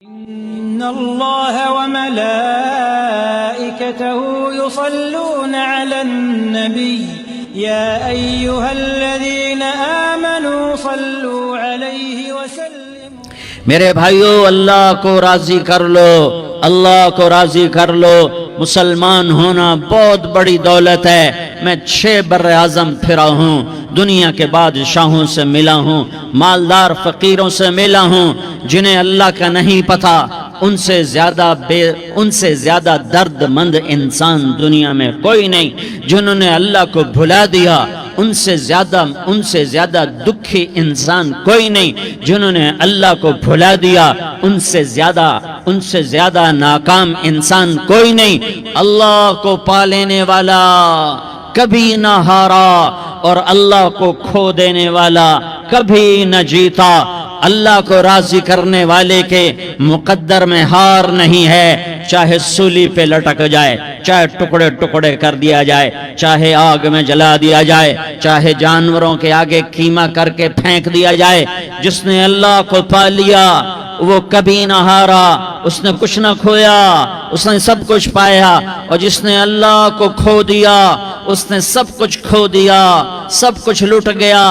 إن الله وملائكته يصلون على النبي يا أيها الذين آمنوا صلوا عليه وسلموا. میرے بھائیو، اللہ کو راضی کر لو، اللہ کو راضی کر لو۔ مسلمان ہونا بہت بڑی دولت ہے۔ میں 6 بر اعظم پھرا ہوں، دنیا کے بادشاہوں سے ملا ہوں، مالدار فقیروں سے ملا ہوں، جنہیں اللہ کا نہیں پتہ۔ ان سے زیادہ درد مند انسان دنیا میں کوئی نہیں۔ جنہوں نے اللہ کو بھلا دیا، ان سے زیادہ دکھی انسان کوئی نہیں۔ جنہوں نے اللہ کو بھلا دیا، ان سے زیادہ ناکام انسان کوئی نہیں۔ اللہ کو پا لینے والا کبھی نہ ہارا، اور اللہ کو کھو دینے والا کبھی نہ جیتا۔ اللہ کو راضی کرنے والے کے مقدر میں ہار نہیں ہے، چاہے سولی پہ لٹک جائے، چاہے ٹکڑے ٹکڑے کر دیا جائے، چاہے آگ میں جلا دیا جائے، چاہے جانوروں کے آگے قیمہ کر کے پھینک دیا جائے۔ جس نے اللہ کو پا لیا وہ کبھی نہ ہارا، اس نے کچھ نہ کھویا، اس نے سب کچھ پایا۔ اور جس نے اللہ کو کھو دیا، اس نے سب کچھ کھو دیا، سب کچھ لٹ گیا۔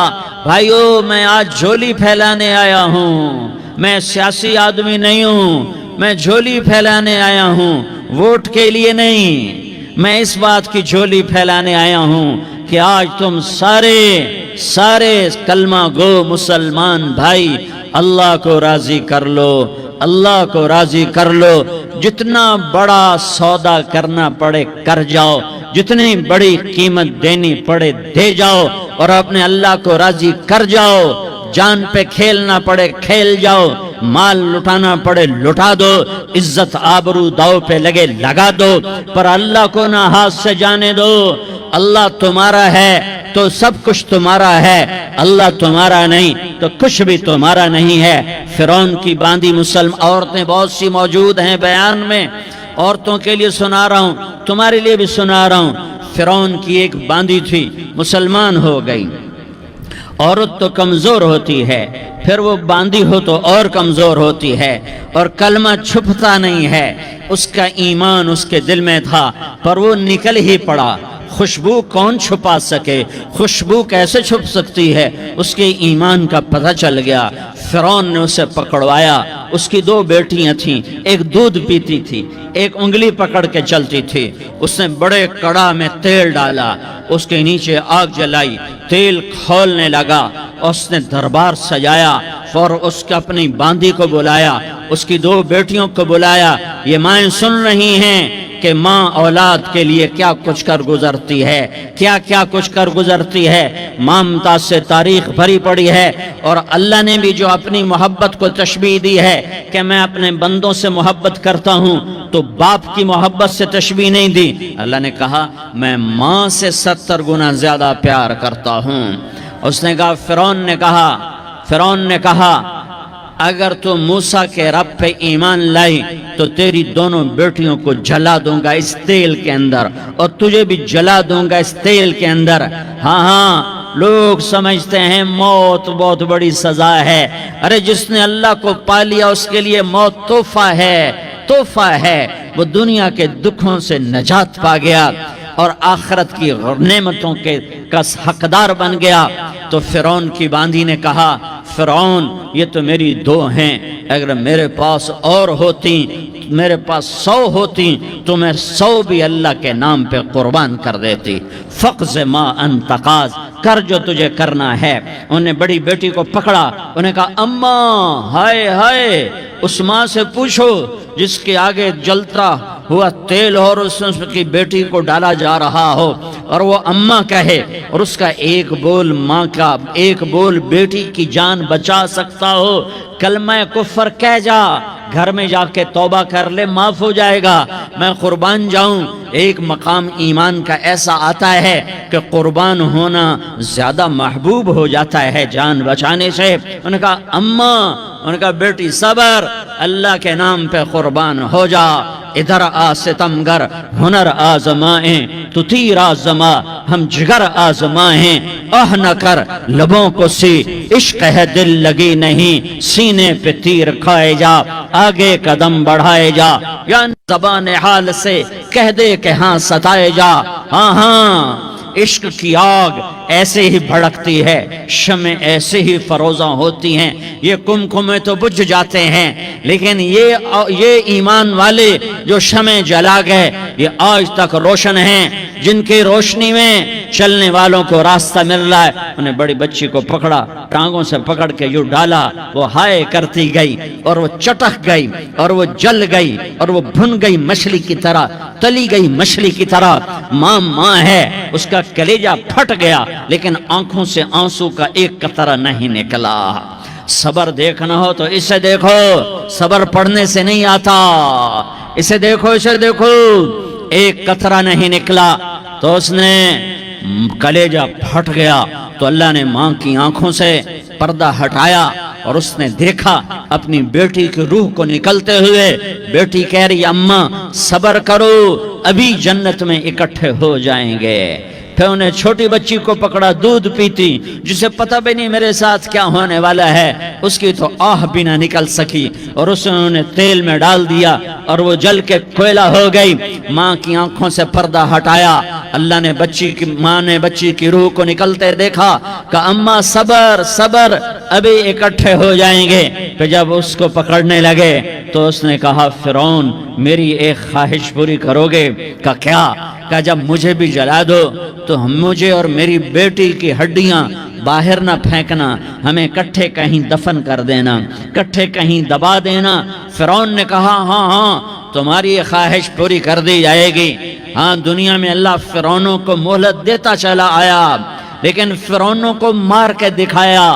بھائیو، میں آج جھولی پھیلانے آیا ہوں، میں سیاسی آدمی نہیں ہوں، میں جھولی پھیلانے آیا ہوں، ووٹ کے لیے نہیں۔ میں اس بات کی جھولی پھیلانے آیا ہوں کہ آج تم سارے کلمہ گو مسلمان بھائی اللہ کو راضی کر لو، اللہ کو راضی کر لو۔ جتنا بڑا سودا کرنا پڑے کر جاؤ، جتنی بڑی قیمت دینی پڑے دے جاؤ، اور اپنے اللہ کو راضی کر جاؤ۔ جان پہ کھیلنا پڑے کھیل جاؤ، مال لٹانا پڑے لٹا دو، عزت آبرو داؤ پہ لگے لگا دو، پر اللہ کو نہ ہاتھ سے جانے دو۔ اللہ تمہارا ہے تو سب کچھ تمہارا ہے، اللہ تمہارا نہیں تو کچھ بھی تمہارا نہیں ہے۔ فرعون کی باندھی مسلم عورتیں بہت سی موجود ہیں بیان میں، عورتوں کے لیے سنا رہا ہوں، تمہارے لیے بھی سنا رہا ہوں۔ فرعون کی ایک باندھی تھی، مسلمان ہو گئی۔ عورت تو کمزور ہوتی ہے، پھر وہ باندھی ہو تو اور کمزور ہوتی ہے، اور کلمہ چھپتا نہیں ہے۔ اس کا ایمان اس کے دل میں تھا، پر وہ نکل ہی پڑا۔ خوشبو کون چھپا سکے؟ خوشبو کیسے چھپ سکتی ہے؟ اس کے ایمان کا پتہ چل گیا۔ فرعون نے اسے پکڑوایا۔ اس کی 2 بیٹیاں تھیں، ایک دودھ پیتی تھی، ایک انگلی پکڑ کے چلتی تھی۔ اس نے بڑے کڑا میں تیل ڈالا، اس کے نیچے آگ جلائی، تیل کھولنے لگا، اس نے دربار سجایا، اور اس کا اپنی باندھی کو بلایا، اس کی 2 بیٹیوں کو بلایا۔ یہ مائیں سن رہی ہیں کہ ماں اولاد کے لیے کیا کچھ کر گزرتی ہے، کیا کچھ کر گزرتی ہے۔ مامتا سے تاریخ بھری پڑی ہے، اور اللہ نے بھی جو اپنی محبت کو تشبیہ دی ہے کہ میں اپنے بندوں سے محبت کرتا ہوں، تو باپ کی محبت سے تشبیہ نہیں دی۔ اللہ نے کہا میں ماں سے 70 گنا زیادہ پیار کرتا ہوں۔ اس نے کہا، فرعون نے کہا اگر تو موسیٰ کے رب پہ ایمان لائی تو تیری دونوں بیٹیوں کو جلا دوں گا اس تیل کے اندر، اور تجھے بھی جلا دوں گا اس تیل کے اندر۔ ہاں، لوگ سمجھتے ہیں موت بہت بڑی سزا ہے۔ ارے جس نے اللہ کو پا لیا اس کے لیے موت تحفہ ہے۔ وہ دنیا کے دکھوں سے نجات پا گیا اور آخرت کی نعمتوں کے حقدار بن گیا۔ تو فرعون کی باندھی نے کہا، فرعون یہ تو میری 2 ہیں، اگر میرے پاس اور ہوتی، میرے پاس 100 ہوتی تو میں 100 بھی اللہ کے نام پہ قربان کر دیتی۔ فقض ما انت قاض، کر جو تجھے کرنا ہے۔ انہوں نے بڑی بیٹی کو پکڑا، انہیں کہا اماں، ہائے اس ماں سے پوچھو جس کے آگے جلتا ہوا تیل اور اس کی بیٹی کو ڈالا جا رہا ہو، اور وہ اماں کہے، اور اس کا ایک بول ماں کا، ایک بول بیٹی کی جان بچا سکتا ہو۔ کلمہ کفر کہہ جا، گھر میں جا کے توبہ کر لے، معاف ہو جائے گا۔ میں قربان جاؤں۔ ایک مقام ایمان کا ایسا آتا ہے کہ قربان ہونا زیادہ محبوب ہو جاتا ہے جان بچانے سے۔ انہوں نے کہا اماں، انہوں نے کہا بیٹی صبر، اللہ کے نام پہ قربان ہو جا، ادھر آ ستمگر ہنر آزمائیں تو تیر آزما ہم جگر آزمائیں آہ نہ کر لبوں کو سی عشق ہے دل لگی نہیں سینے پہ تیر کھائے جا آگے قدم بڑھائے جا یا زبان حال سے کہہ دے کہ ہاں ستائے جا ہاں ہاں عشق کی آگ ایسے ہی بھڑکتی ہے شمع ایسے ہی فروزاں ہوتی ہیں یہ کمکمے تو بجھ جاتے ہیں لیکن یہ ایمان والے جو شمع جلا گئے یہ آج تک روشن ہیں جن کی روشنی میں چلنے والوں کو راستہ مل رہا ہے انہیں بڑی بچی کو پکڑا ٹانگوں سے پکڑ کے یوں ڈالا وہ ہائے کرتی گئی اور وہ چٹک گئی اور وہ جل گئی اور وہ بھن گئی مچھلی کی طرح تلی گئی مچھلی کی طرح ماں ہے اس کا کلیجہ پھٹ گیا لیکن آنکھوں سے آنسو کا ایک قطرہ نہیں نکلا صبر دیکھنا ہو تو اسے دیکھو صبر پڑھنے سے نہیں آتا اسے دیکھو ایک قطرہ نہیں نکلا تو اس نے کلیجہ پھٹ گیا تو اللہ نے ماں کی آنکھوں سے پردہ ہٹایا اور اس نے دیکھا اپنی بیٹی کی روح کو نکلتے ہوئے بیٹی کہہ رہی اماں صبر کرو ابھی جنت میں اکٹھے ہو جائیں گے پھر انہیں چھوٹی بچی کو پکڑا دودھ پیتی جسے پتہ بھی نہیں میرے ساتھ کیا ہونے والا ہے اس کی تو آہ بھی نہ نکل سکی اور اسے انہوں نے تیل میں ڈال دیا اور وہ جل کے کوئلہ ہو گئی ماں کی آنکھوں سے پردہ ہٹایا اللہ نے ماں نے بچی کی روح کو نکلتے دیکھا کہ اماں صبر ابھی اکٹھے ہو جائیں گے پھر جب اس کو پکڑنے لگے تو اس نے کہا فرعون میری ایک خواہش پوری کرو گے کہ کیا کہ جب مجھے بھی جلا دو تو مجھے اور میری بیٹی کی ہڈیاں باہر نہ پھینکنا ہمیں کٹھے کہیں دفن کر دینا کٹھے کہیں دبا دینا فرعون نے کہا ہاں تمہاری یہ خواہش پوری کر دی جائے گی ہاں دنیا میں اللہ فرعونوں کو مہلت دیتا چلا آیا لیکن فرعونوں کو مار کے دکھایا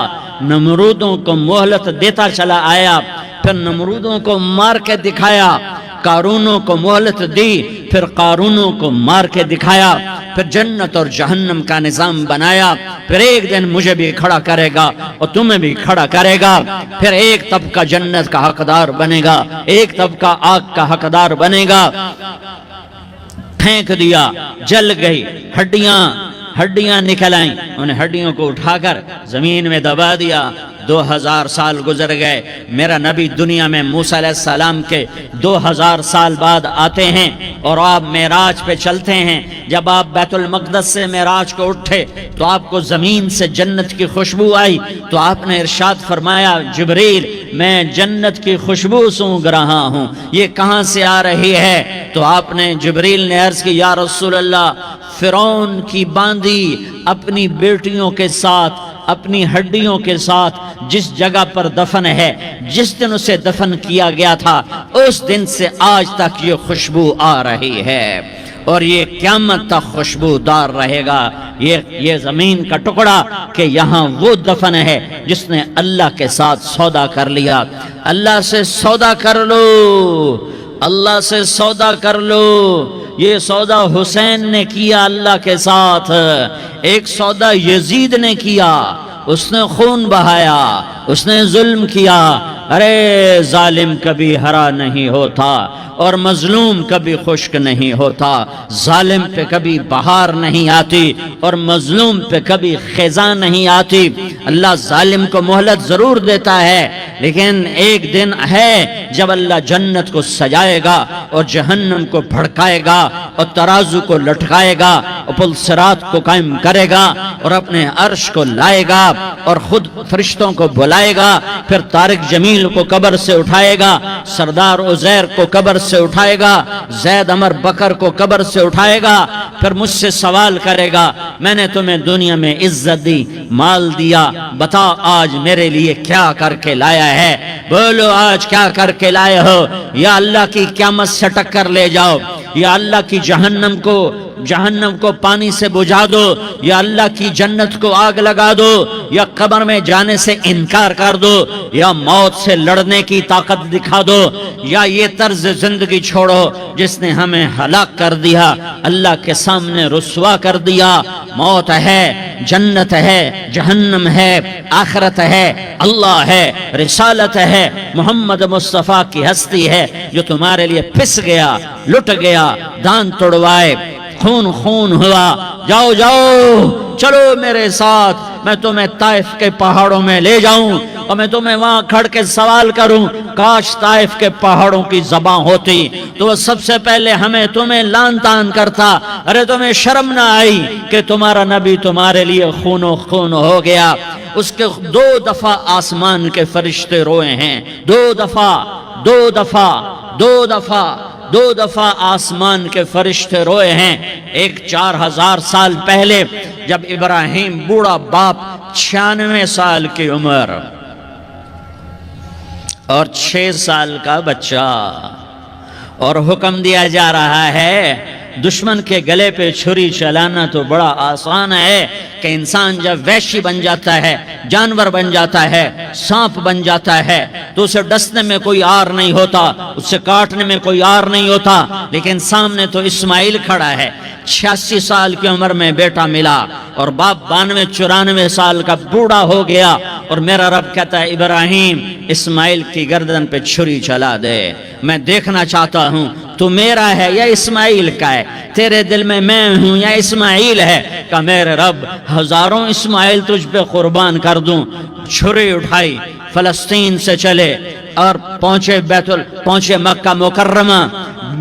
نمرودوں کو مہلت دیتا چلا آیا پھر نمرودوں کو مار کے دکھایا قارونوں کو مہلت دی پھر قارونوں کو مار کے دکھایا پھر جنت اور جہنم کا نظام بنایا پھر ایک دن مجھے بھی کھڑا کرے گا اور تمہیں بھی کھڑا کرے گا پھر ایک طبقہ جنت کا حقدار بنے گا ایک طبقہ آگ کا حقدار بنے گا پھینک دیا جل گئی ہڈیاں نکل آئیں انہیں ہڈیوں کو اٹھا کر زمین میں دبا دیا 2000 سال گزر گئے میرا نبی دنیا میں موسیٰ علیہ السلام کے 2000 سال بعد آتے ہیں اور آپ معراج پہ چلتے ہیں جب آپ بیت المقدس سے معراج کو اٹھے تو آپ کو زمین سے جنت کی خوشبو آئی تو آپ نے ارشاد فرمایا جبریل میں جنت کی خوشبو سونگ رہا ہوں یہ کہاں سے آ رہی ہے تو آپ نے جبریل نے عرض کی یا رسول اللہ فرعون کی باندی اپنی بیٹیوں کے ساتھ اپنی ہڈیوں کے ساتھ جس جگہ پر دفن ہے جس دن اسے دفن کیا گیا تھا اس دن سے آج تک یہ خوشبو آ رہی ہے اور یہ قیامت تک خوشبودار رہے گا یہ زمین کا ٹکڑا کہ یہاں وہ دفن ہے جس نے اللہ کے ساتھ سودا کر لیا اللہ سے سودا کر لو اللہ سے سودا کر لو یہ سودا حسین نے کیا اللہ کے ساتھ ایک سودا یزید نے کیا اس نے خون بہایا اس نے ظلم کیا ارے ظالم کبھی ہرا نہیں ہوتا اور مظلوم کبھی خشک نہیں ہوتا ظالم پہ کبھی بہار نہیں آتی اور مظلوم پہ کبھی خزاں نہیں آتی اللہ ظالم کو مہلت ضرور دیتا ہے لیکن ایک دن ہے جب اللہ جنت کو سجائے گا اور جہنم کو بھڑکائے گا اور ترازو کو لٹکائے گا اور پل صراط کو قائم کرے گا اور اپنے عرش کو لائے گا اور خود فرشتوں کو بلائے گا پھر طارق جمیل کو قبر سے اٹھائے گا سردار عزیر کو قبر سے اٹھائے گا زید عمر بکر کو قبر سے اٹھائے گا پھر مجھ سے سوال کرے گا میں نے تمہیں دنیا میں عزت دی مال دیا بتا آج میرے لیے کیا کر کے لایا ہے بولو آج کیا کر کے لائے ہو یا اللہ کی قیامت سے ٹکر لے جاؤ یا اللہ کی جہنم کو پانی سے بجھا دو یا اللہ کی جنت کو آگ لگا دو یا قبر میں جانے سے انکار کر دو یا موت سے لڑنے کی طاقت دکھا دو یا یہ طرز زندگی چھوڑو جس نے ہمیں ہلاک کر دیا، اللہ کے سامنے رسوا کر دیا۔ موت ہے، جنت ہے، جہنم ہے، آخرت ہے، اللہ ہے، رسالت ہے، محمد مصطفیٰ کی ہستی ہے جو تمہارے لیے پس گیا، لٹ گیا، دان توڑوائے، خون خون ہوا۔ جاؤ جاؤ، چلو میرے ساتھ، میں تمہیں طائف کے پہاڑوں میں لے جاؤں اور میں تمہیں وہاں کھڑ کے سوال کروں، کاش طائف کے پہاڑوں کی زبان ہوتی تو وہ سب سے پہلے تمہیں لان تان کرتا۔ ارے تمہیں شرم نہ آئی کہ تمہارا نبی تمہارے لیے خون و خون ہو گیا؟ اس کے 2 دفعہ آسمان کے فرشتے روئے ہیں، 2 دفعہ 2 دفعہ 2 دفعہ 2 دفعہ آسمان کے فرشتے روئے ہیں۔ ایک 4000 سال پہلے جب ابراہیم بوڑھا باپ 96 سال کی عمر اور 6 سال کا بچہ، اور حکم دیا جا رہا ہے دشمن کے گلے پہ چھری چلانا تو بڑا آسان ہے کہ انسان جب وحشی بن جاتا ہے، جانور بن جاتا ہے، سانپ بن جاتا ہے تو اسے ڈسنے میں کوئی آر نہیں ہوتا، اسے کاٹنے میں کوئی آر نہیں ہوتا، لیکن سامنے تو اسماعیل کھڑا ہے، 86 سال کی عمر میں بیٹا ملا اور باپ 92-94 سال کا بوڑھا ہو گیا، اور میرا رب کہتا ہے ابراہیم اسماعیل کی گردن پہ چھری چلا دے، میں دیکھنا چاہتا ہوں تو میرا ہے یا اسماعیل کا ہے، تیرے دل میں ہوں یا اسماعیل ہے؟ کہ میرے رب ہزاروں اسماعیل تجھ پہ قربان کر دوں۔ چھری اٹھائی، فلسطین سے چلے اور پہنچے مکہ مکرمہ،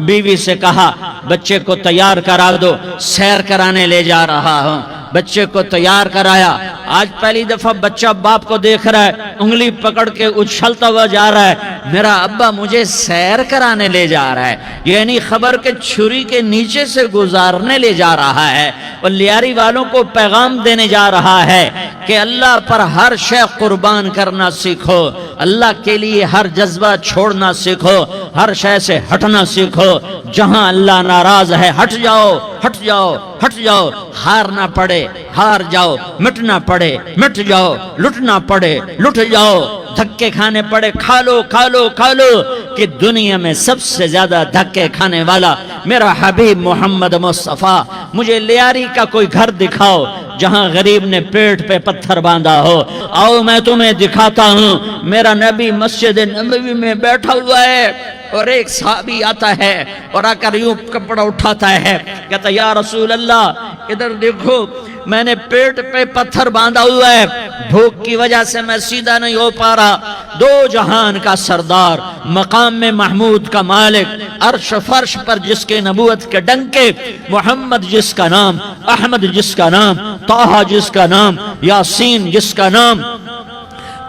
بیوی سے کہا بچے کو تیار کرا دو، سیر کرانے لے جا رہا ہوں۔ بچے کو تیار کرایا، آج پہلی دفعہ بچہ باپ کو دیکھ رہا ہے، انگلی پکڑ کے اچھلتا ہوا جا رہا ہے، میرا ابا مجھے سیر کرانے لے جا رہا ہے، یعنی خبر کے چھری کے نیچے سے گزارنے لے جا رہا ہے، اور لیاری والوں کو پیغام دینے جا رہا ہے کہ اللہ پر ہر شے قربان کرنا سیکھو، اللہ کے لیے ہر جذبہ چھوڑنا سیکھو، ہر شے سے ہٹنا سیکھو، جہاں اللہ ناراض ہے ہٹ جاؤ، ہٹ جاؤ، ہٹ جاؤ، ہار نہ پڑے ہار جاؤ، مٹنا پڑے مٹ جاؤ، لٹنا پڑے لٹ جاؤ، دھکے کھانے پڑے کھا لو کھا لو کھا لو، کہ دنیا میں سب سے زیادہ دھکے کھانے والا میرا حبیب محمد مصطفیٰ۔ مجھے لیاری کا کوئی گھر دکھاؤ جہاں غریب نے پیٹ پہ پتھر باندھا ہو، آؤ میں تمہیں دکھاتا ہوں۔ میرا نبی مسجد نبوی میں بیٹھا ہوا ہے اور ایک صحابی آتا ہے اور آ کر یوں کپڑا اٹھاتا ہے، کہتا یا رسول اللہ ادھر دیکھو، میں نے پیٹ پہ پتھر باندھا ہوا ہے، بھوک کی وجہ سے میں سیدھا نہیں ہو پا رہا۔ 2 جہان کا سردار، مقام میں محمود کا مالک، عرش فرش پر جس کے نبوت کے ڈنکے، محمد جس کا نام، احمد جس کا نام، طٰہٰ جس کا نام، یاسین جس کا نام،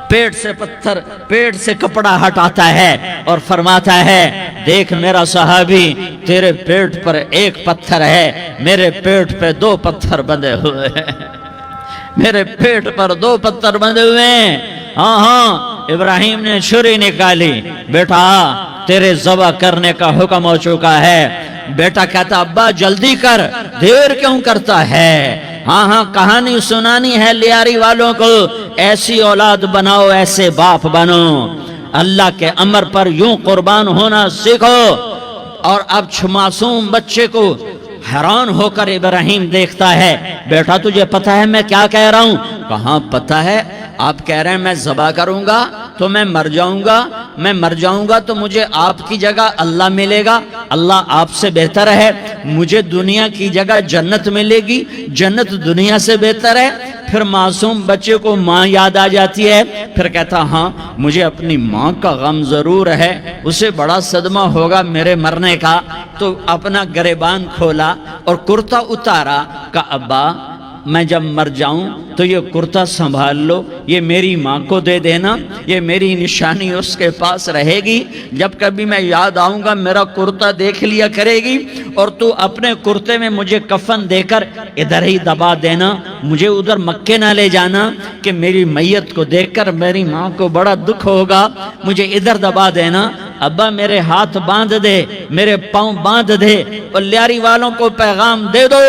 پیٹ سے کپڑا ہٹاتا ہے اور فرماتا ہے دیکھ میرا صحابی، تیرے پیٹ پر 1 پتھر ہے، میرے پیٹ پہ 2 پتھر بندھے ہوئے ہیں، میرے پیٹ پر 2 پتھر بندھے ہوئے ہیں۔ ہاں ابراہیم نے چھری نکالی، بیٹا تیرے ذبح کرنے کا حکم ہو چکا ہے۔ بیٹا کہتا ابا جلدی کر، دیر کیوں کرتا ہے؟ ہاں کہانی سنانی ہے لیاری والوں کو، ایسی اولاد بناؤ، ایسے باپ بنو، اللہ کے امر پر یوں قربان ہونا سیکھو۔ اور اب معصوم بچے کو حیران ہو کر ابراہیم دیکھتا ہے، بیٹا تجھے پتہ ہے میں کیا کہہ رہا ہوں؟ کہاں پتہ ہے، آپ کہہ رہے ہیں میں ذبح کروں گا تو میں مر جاؤں گا، میں مر جاؤں گا تو مجھے آپ کی جگہ اللہ ملے گا، اللہ آپ سے بہتر ہے، مجھے دنیا کی جگہ جنت ملے گی، جنت دنیا سے بہتر ہے۔ پھر معصوم بچے کو ماں یاد آ جاتی ہے، پھر کہتا ہاں مجھے اپنی ماں کا غم ضرور ہے، اسے بڑا صدمہ ہوگا میرے مرنے کا۔ تو اپنا گریبان کھولا اور کرتا اتارا، کہ ابا میں جب مر جاؤں تو یہ کرتا سنبھال لو، یہ میری ماں کو دے دینا، یہ میری نشانی اس کے پاس رہے گی، جب کبھی میں یاد آؤں گا میرا کرتا دیکھ لیا کرے گی، اور تو اپنے کرتے میں مجھے کفن دے کر ادھر ہی دبا دینا، مجھے ادھر مکے نہ لے جانا کہ میری میت کو دیکھ کر میری ماں کو بڑا دکھ ہوگا، مجھے ادھر دبا دینا۔ ابا میرے ہاتھ باندھ دے، میرے پاؤں باندھ دے، اور لیاری والوں کو پیغام دے دو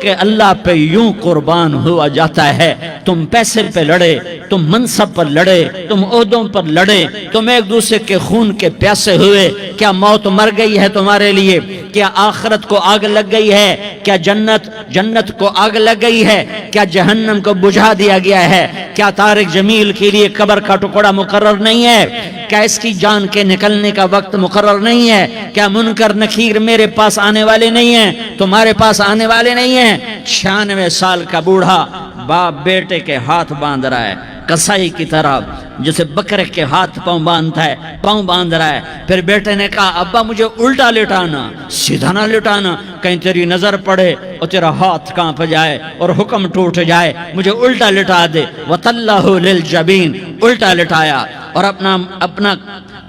کہ اللہ پہ یوں قربان ہوا جاتا ہے. تم پیسے پہ لڑے، تم منصب پر لڑے، تم عہدوں پر لڑے، تم ایک دوسرے کے خون کے پیاسے ہوئے. کیا موت مر گئی ہے تمہارے لیے؟ کیا آخرت کو آگ لگ گئی ہے؟ کیا جنت کو آگ لگ گئی ہے؟ کیا جہنم کو بجھا دیا گیا ہے؟ کیا طارق جمیل کے لیے قبر کا ٹکڑا مقرر نہیں ہے؟ کیا اس کی جان کے نکلنے کا وقت مقرر نہیں ہے؟ کیا منکر نکیر میرے پاس آنے والے نہیں ہیں، تمہارے پاس آنے والے نہیں ہیں؟ 96 سال کا بوڑھا باپ بیٹے کے ہاتھ باندھ رہا ہے کسائی کی طرح، جسے بکرے کے ہاتھ پاؤں باندھ رہا ہے. پھر بیٹے نے کہا ابا مجھے الٹا لٹانا، سیدھا نہ لٹانا، کہیں تیری نظر پڑے اور تیرا ہاتھ کانپ جائے اور حکم ٹوٹ جائے، مجھے الٹا لٹا دے. وَتَلَّهُ لِلْجَبِينَ، الٹا لٹایا اور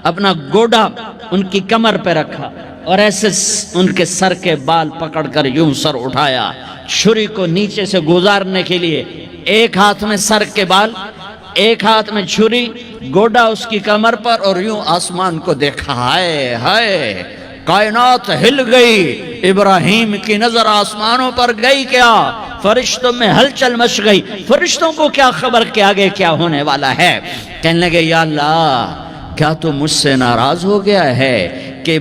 اپنا گوڈا ان کی کمر پہ رکھا اور ایسے ان کے سر کے بال پکڑ کر یوں سر اٹھایا، چھری کو نیچے سے گزارنے کے لیے. ایک ہاتھ میں سر کے بال، ایک ہاتھ میں چھری، گوڈا اس کی کمر پر، اور یوں آسمان کو دیکھا. ہائے ہائے، کائنات ہل گئی. ابراہیم کی نظر آسمانوں پر گئی کیا؟ فرشتوں میں ہلچل مچ گئی. فرشتوں کو کیا خبر کہ آگے کیا ہونے والا ہے؟ کہنے لگے یا اللہ، کیا تو مجھ سے ناراض ہو گیا ہے کہ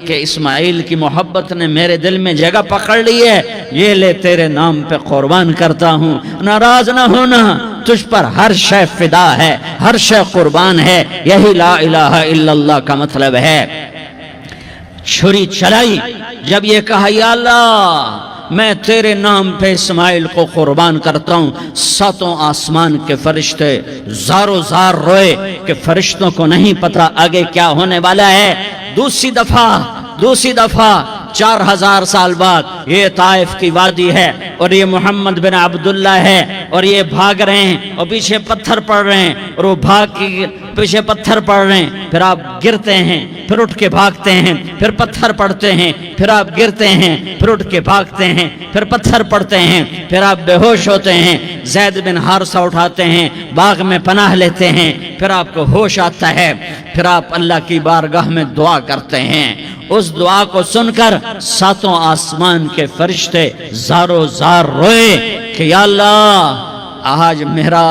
اسماعیل کی محبت نے میرے دل میں جگہ پکڑ لی ہے؟ یہ لے تیرے نام پہ قربان کرتا ہوں. ناراض نہ ہونا، تجھ پر ہر شے فدا ہے، ہر شے قربان ہے. یہی لا الہ الا اللہ کا مطلب ہے. چھری چلائی، جب یہ کہا یا اللہ میں تیرے نام پہ اسماعیل کو قربان کرتا ہوں، 7 آسمان کے فرشتے زارو زار روئے کہ فرشتوں کو نہیں پتا آگے کیا ہونے والا ہے. دوسری دفعہ 4000 سال بعد یہ طائف کی وادی ہے اور یہ محمد بن عبداللہ ہے اور یہ بھاگ رہے ہیں اور پیچھے پتھر پڑ رہے ہیں اور وہ بھاگ کے پیچھے پتھر پڑ رہے ہیں. پھر آپ گرتے ہیں، پھر اٹھ کے بھاگتے ہیں، پھر پتھر پڑتے ہیں، پھر آپ گرتے ہیں، پھر اٹھ کے بھاگتے ہیں، پھر پتھر پڑتے ہیں، پھر آپ بے ہوش ہوتے ہیں. زید بن حارثہ اٹھاتے ہیں، باغ میں پناہ لیتے ہیں، پھر آپ کو ہوش آتا ہے، پھر آپ اللہ کی بارگاہ میں دعا کرتے ہیں. اس دعا کو سن کر 7 آسمان کے فرشتے زارو زار روئے کہ یا اللہ آج میرا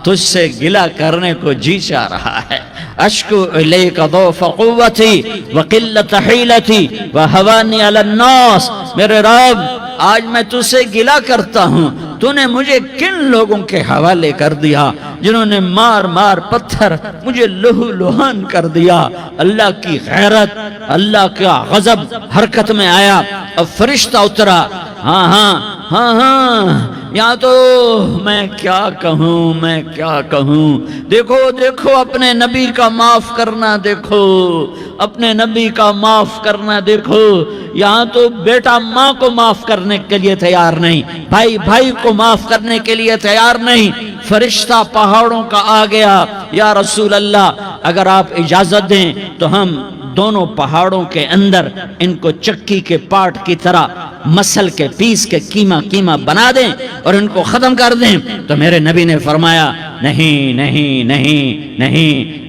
تجھ سے گلہ کرنے کو جی چاہ رہا ہے. اشکو الیک ضعف قوتی وقلت حیلتی وہوانی علی الناس. میرے رب آج میں تجھ سے گلہ کرتا ہوں، تو نے مجھے کن لوگوں کے حوالے کر دیا جنہوں نے مار مار پتھر مجھے لہو لہان کر دیا. اللہ کی غیرت، اللہ کا غضب حرکت میں آیا. اب فرشتہ اترا. ہاں یا تو میں کیا کہوں. دیکھو اپنے نبی کا معاف کرنا، دیکھو اپنے نبی کا معاف کرنا. دیکھو یہاں تو بیٹا ماں کو معاف کرنے کے لیے تیار نہیں، بھائی کو معاف کرنے کے لیے تیار نہیں. فرشتہ پہاڑوں کا آ گیا. یا رسول اللہ اگر آپ اجازت دیں تو ہم دونوں پہاڑوں کے اندر ان کو چکی کے پاٹ کی طرح مسل کے پیس کے کیما بنا دیں اور ان کو ختم کر دیں. تو میرے نبی نے فرمایا نہیں،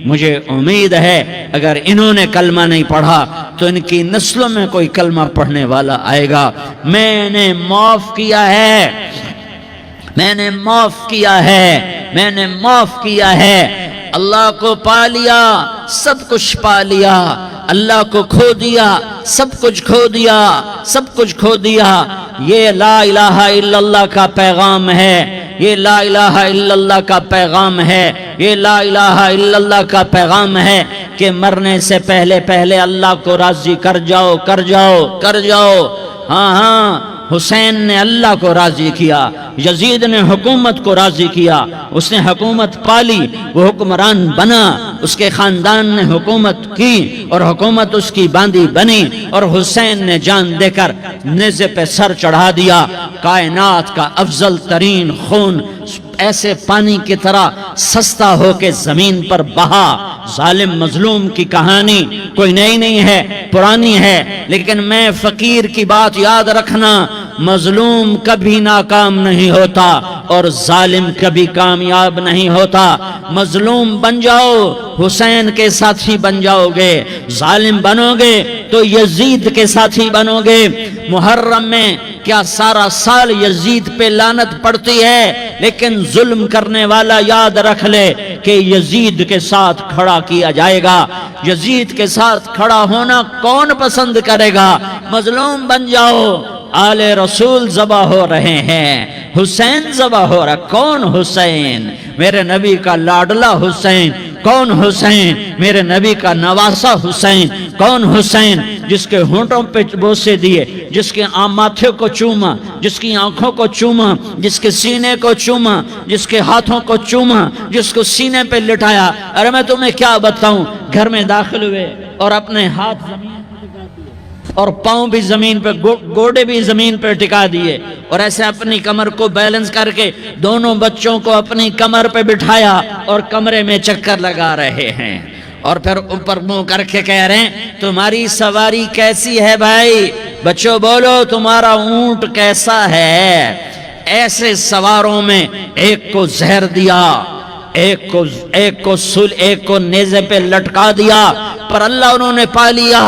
مجھے امید ہے اگر انہوں نے کلمہ نہیں پڑھا تو ان کی نسلوں میں کوئی کلمہ پڑھنے والا آئے گا. میں نے معاف کیا ہے. اللہ کو پا لیا، سب کچھ پا لیا. اللہ کو کھو دیا، سب کچھ کھو دیا. یہ لا الہ الا اللہ کا پیغام ہے. یہ لا الہ الا اللہ کا پیغام ہے. یہ لا الہ الا اللہ کا پیغام ہے کہ مرنے سے پہلے اللہ کو راضی کر جاؤ. ہاں حسین نے اللہ کو راضی کیا، یزید نے حکومت کو راضی کیا، اس نے حکومت پالی، وہ حکمران بنا، اس کے خاندان نے حکومت کی اور حکومت اس کی باندھی بنی اور حسین نے جان دے کر نیزے پہ سر چڑھا دیا. کائنات کا افضل ترین خون ایسے پانی کی طرح سستا ہو کے زمین پر بہا. ظالم مظلوم کی کہانی کوئی نئی نہیں ہے، پرانی ہے، لیکن میں فقیر کی بات یاد رکھنا، مظلوم کبھی ناکام نہیں ہوتا اور ظالم کبھی کامیاب نہیں ہوتا. مظلوم بن جاؤ حسین کے ساتھی بن جاؤ گے، ظالم بنو گے تو یزید کے ساتھی بنو گے. محرم میں کیا سارا سال یزید پہ لعنت پڑتی ہے؟ لیکن ظلم کرنے والا یاد رکھ لے کہ یزید کے ساتھ کھڑا کیا جائے گا۔ یزید کے ساتھ کھڑا ہونا کون پسند کرے گا؟ مظلوم بن جاؤ، آل رسول ذبح ہو رہے ہیں، حسین ذبح ہو رہا۔ کون حسین؟ میرے نبی کا لاڈلا حسین۔ کون حسین؟ میرے نبی کا نواسا حسین۔ کون حسین؟ جس کے ہونٹوں پہ بوسے دیے، جس کے ماتھے کو چوما، جس کی آنکھوں کو چوما، جس کے سینے کو چوما، جس کے ہاتھوں کو چوما، جس کو سینے پہ لٹایا۔ ارے میں تمہیں کیا بتاؤں، گھر میں داخل ہوئے اور اپنے ہاتھ زمین پہ ٹکا دیے اور پاؤں بھی زمین پہ، گوڑے بھی زمین پہ ٹکا دیے، اور ایسے اپنی کمر کو بیلنس کر کے دونوں بچوں کو اپنی کمر پہ بٹھایا اور کمرے میں چکر لگا رہے ہیں، اور پھر اوپر منہ کر کے کہہ رہے ہیں تمہاری سواری کیسی ہے بھائی؟ بچوں بولو تمہارا اونٹ کیسا ہے؟ ایسے سواروں میں ایک کو زہر دیا، ایک کو نیزے پہ لٹکا دیا، پر اللہ انہوں نے پا لیا،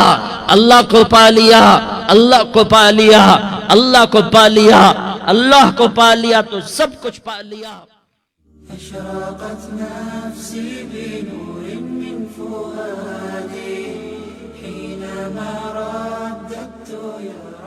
اللہ کو پا لیا، اللہ کو پا لیا، اللہ کو پا لیا، اللہ کو پا لیا تو سب کچھ پا لیا۔ أشرقت نفسي بنور من فؤادي حينما رددت يا